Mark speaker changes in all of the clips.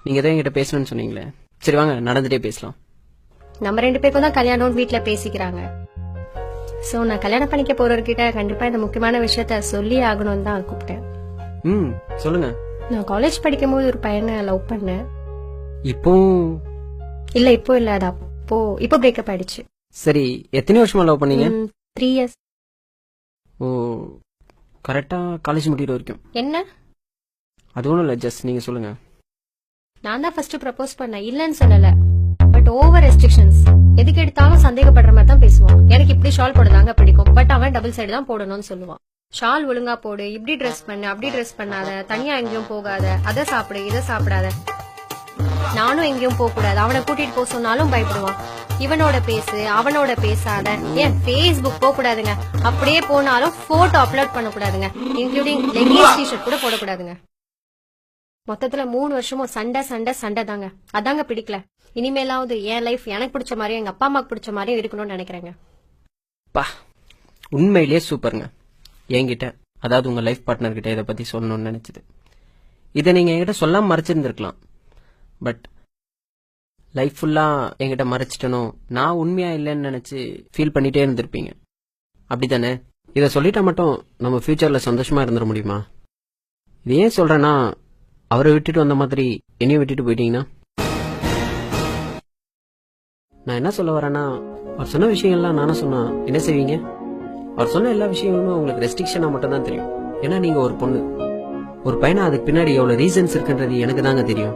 Speaker 1: நீங்க தான் என்கிட்ட பேசணும்னு சொன்னீங்களே. சரி வாங்க நடந்துட்டே பேசலாம்.
Speaker 2: நம்ம 2 பேருக்கும் தான் கல்யாணம் வீட்டுல பேசிக்கிறாங்க. சோ நான் கல்யாணம் பண்ணிக்க போறவர்கிட்ட கண்டிப்பா இந்த முக்கியமான விஷயத்த சொல்லி ஆகணும்னு தான் கூப்பிட்டேன்.
Speaker 1: சொல்லுங்க.
Speaker 2: நான் காலேஜ் படிக்கும் போது ஒரு பையனை லவ் பண்ணேன்.
Speaker 1: இப்போ
Speaker 2: இல்ல இப்போ இல்ல, அது இப்போ பிரேக்கப் ஆயிடுச்சு.
Speaker 1: சரி, எத்தனை வருஷமா லவ் பண்ணீங்க?
Speaker 2: 3 years.
Speaker 1: ஓ, கரெக்டா காலேஜ் முடிகிற வரைக்கும்.
Speaker 2: என்ன?
Speaker 1: அது ஒன்றும் இல்லை, ஜஸ்ட் நீங்க சொல்லுங்க.
Speaker 2: நான் தான் ஃபர்ஸ்ட் ப்ரப்போஸ் பண்ணேன், இல்லன்னு சொல்லல. But over restrictions. எதுக்கு எடுத்தாலும் சந்தேகப்படுற மாதிரி தான் பேசுவான். எனக்கு இப்படி ஷால் போடுதாங்க பிடிக்கும், பட் அவன் டபுள் சைடு தான் போடணும்னு சொல்லுவான். ஷால் ஒழுங்கா போடு, இப்படி ட்ரெஸ் பண்ணு, அப்படி ட்ரெஸ் பண்ணாத, தனியா எங்கேயும் போகாத, அதை சாப்பிடு இதை சாப்பிடாத. நானும் எங்கேயும் போக கூடாது, அவனை கூட்டிட்டு போக சொன்னாலும் பயப்படுவான். இவனோட பேசு அவனோட பேசாத, ஏன் ஃபேஸ்புக் போக கூடாதுங்க, அப்படியே போனாலும் போட்டோ அப்லோட் பண்ண கூடாதுங்க, இன்க்ளூடிங் லெகின்ஸ் டிஷர்ட் கூட போடக்கூடாதுங்க. மொத்தத்துல 3 வருஷமும் சண்டை சண்டை சண்டை தாங்க. அதாங்க பிடிக்கல. இனிமேலாவது என் லைஃப் எனக்கு பிடிச்ச மாதிரியும் எங்க அப்பா அம்மாக்கு பிடிச்ச மாதிரியும் இருக்கணும்னு நினைக்கிறேங்க.
Speaker 1: உண்மையிலேயே சூப்பருங்க. என்கிட்ட, அதாவது உங்க லைஃப் பார்ட்னர் கிட்ட இதை பத்தி சொல்லணும்னு நினைச்சது. இதை நீங்க என்கிட்ட சொல்லாம மறைச்சிருந்திருக்கலாம். பட் லைஃப் ஃபுல்லா என்கிட்ட மறைச்சிட்டனோ, நான் உண்மையா இல்லைன்னு நினைச்சு ஃபீல் பண்ணிட்டே இருந்திருப்பீங்க. அப்படித்தானே? இதை சொல்லிட்டா மட்டும் நம்ம ஃபியூச்சர்ல சந்தோஷமா இருந்துட முடியுமா? இது ஏன் சொல்றேன்னா, அவரை விட்டுட்டு வந்த மாதிரி என்னையும் விட்டுட்டு போயிட்டீங்கன்னா நான் என்ன சொல்ல வரேன்னா, அவர் சொன்ன விஷயங்கள்லாம் நானும் சொன்னா என்ன செய்வீங்க? அவர் சொன்ன எல்லா விஷயங்களுமே உங்களுக்கு ரெஸ்ட்ரிக்ஷனா மட்டும் தான் தெரியும். ஏன்னா நீங்க ஒரு பொண்ணு. ஒரு பையனா அதுக்கு பின்னாடி எவ்வளவு ரீசன்ஸ் இருக்குன்றது எனக்கு தாங்க தெரியும்.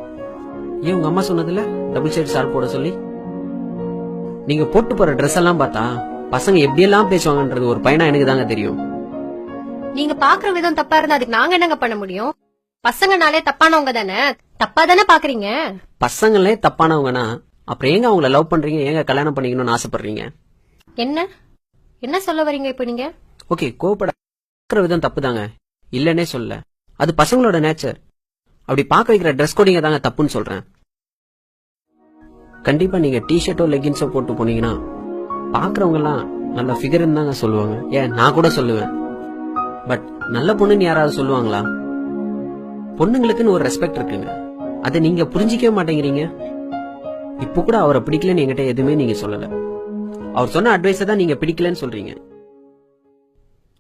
Speaker 1: ஏன் உங்க அம்மா சொன்னதுல டபுள் சைடு ஷால் போட சொல்லி? நீங்க போட்டு போற ட்ரெஸ் எல்லாம் பார்த்தா பசங்க எப்படியெல்லாம் பேசுவாங்கன்றது ஒரு பையனா எனக்கு தாங்க தெரியும்.
Speaker 2: நீங்க பாக்குற விதம் தப்பா இருந்தா அதுக்கு நாங்க என்னங்க பண்ண முடியும்? பசங்கனாலே தப்பானவங்க தானே, தப்பா தானே பாக்குறீங்க.
Speaker 1: பசங்களே தப்பானவங்கன்னா அப்புறம் ஏங்க அவங்கள லவ் பண்றீங்க, ஏங்க கல்யாணம் பண்ணிக்கணும்னு ஆசைப்படுறீங்க?
Speaker 2: என்ன என்ன சொல்ல வரீங்க இப்ப நீங்க?
Speaker 1: ஓகே, கோபப்பட விதம் தப்பு தாங்க, இல்லன்னே சொல்ல. அது பசங்களோட நேச்சர். அப்படி பார்க்க வைக்கிற ட்ரெஸ் கோடிங்க தாங்க தப்புன்னு சொல்றேன். கண்டிப்பா நீங்க டிஷர்ட்டோ லெகின்ஸோ போட்டு போனீங்கன்னா பாக்குறவங்க எல்லாம் நல்ல ஃபிகர்னு தாங்க சொல்லுவாங்க. ஏன் நான் கூட சொல்லுவேன். பட் நல்ல பொண்ணுன்னு யாராவது சொல்லுவாங்களா? பொண்ணுங்களுக்குன்னு ஒரு ரெஸ்பெக்ட் இருக்குங்க, அதை நீங்க புரிஞ்சிக்கவே மாட்டேங்கிறீங்க. இப்போ கூட அவரை பிடிக்கலன்னு என்கிட்ட எதுவுமே நீங்க சொல்லல. அவர் சொன்ன அட்வைஸை தான் நீங்க பிடிக்கலன்னு சொல்றீங்க.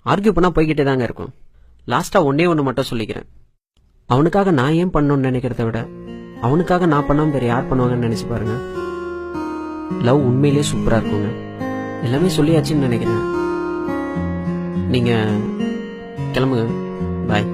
Speaker 1: ஆர்கியூ பண்ணா போய்கிட்டே தாங்க இருக்கும். லாஸ்டா ஒன்னே ஒண்ணு மட்டும் சொல்லிக்கிறேன். அவனுக்காக நான் ஏன் பண்ணணும்னு நினைக்கிறத விட அவனுக்காக நான் பண்ணாம வேற யார் பண்ணுவாங்கன்னு நினைச்சு பாருங்க. லவ் உண்மையிலேயே சூப்பரா இருக்குங்க. எல்லாமே சொல்லியாச்சுன்னு நினைக்கிறேன். நீங்க கிளம்புங்க. பாய்.